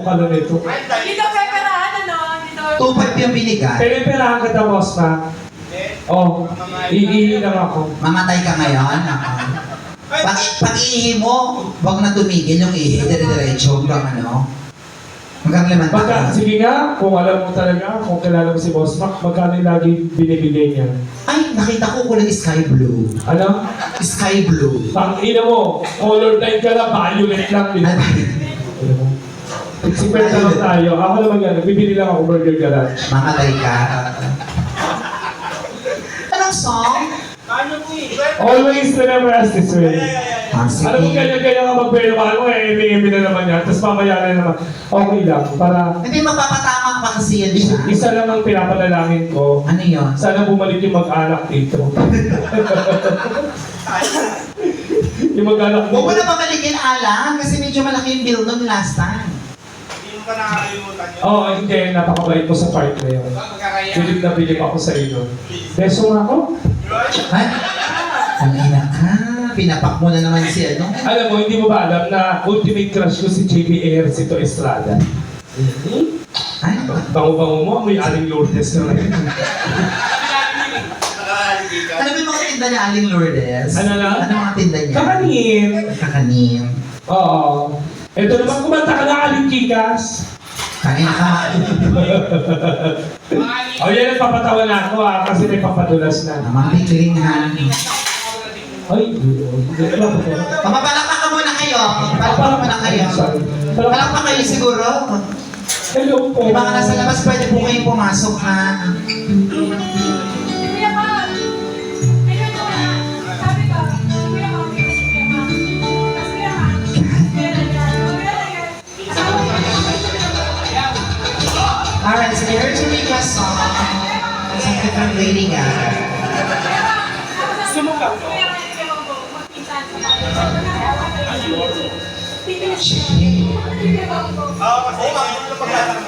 ka na nito. Dito peperahan, ano? Dito. 2.5 yung binigay. Pinipirahan ka ta, boss na. Oh, iihi lang ako. Mamatay ka ngayon. Ako. Pag-ihi mo, huwag na tumigil yung ihi. Dire-diretso hanggang ano. Hanggang 5 taon. Sige nga, kung alam mo talaga, kung kilala mo si Boss Mac, magkano yung lagi binibigay niya? Ay, nakita ko kulay sky blue. Ano? Sky blue. Pang ina mo, color line ka lang, violet lang. Sikwenta lang tayo. Ako naman yan, nagbibili lang ako Burger Garage. Mamatay ka. Anong song? Always remember us this way. Ah, Alam mo, sige. ganyan-ganyan ka mag-pero mo, emi-emi na naman yan. Tapos mamaya na naman, okay lang. Para Hindi, mapapatama pa kasi yan siya. isa lang ang pinapanalangin ko. Ano yun? Sana bumalik yung mag-anak dito. Yung mag-anak Huwag mo dito. na pabalikin, Alan, kasi medyo malaki yung bill nun last time. Hindi mo pa nakakalimutan yun. Oo, hindi. Napakabait mo sa part na yun. Bilib na bilib ako sa iyo. Beso nga ako. Ay, ang ina ka. Pinapak mo na naman si ano. Alam mo, hindi mo ba alam na ultimate crush ko si JB Ejercito Estrada? Ay, Bango-bango mo, may Aling Lourdes na rin. ano ba yung mga tinda niya, Aling Lourdes? Ano na? Ano mga tinda niya? Kakanin! Kakanin. Oo. Ito naman, kumanta ka na Aling Kikas. Kain ka. O yan, nagpapatawa na ako kasi may papadulas na. Namang biklingan. Ay, hindi ko Palakpak ka muna kayo. Palakpak muna kayo. Palakpak kayo siguro. Hello po. Yung mga nasa labas, pwede po kayong pumasok ha. Kuya ka. Ayun mo na. Sabi ko, kuya ka, kuya ka, kuya ka. Tapos kuya ka. Kuya na yan. Kuya na yan. Asawa ko. Alright, so here's your request song. Thank you for waiting ah. Sumuka. Kuya ka, kuya ka, magpinsan sa mga. Shit. Oo, kasi yung paglalakad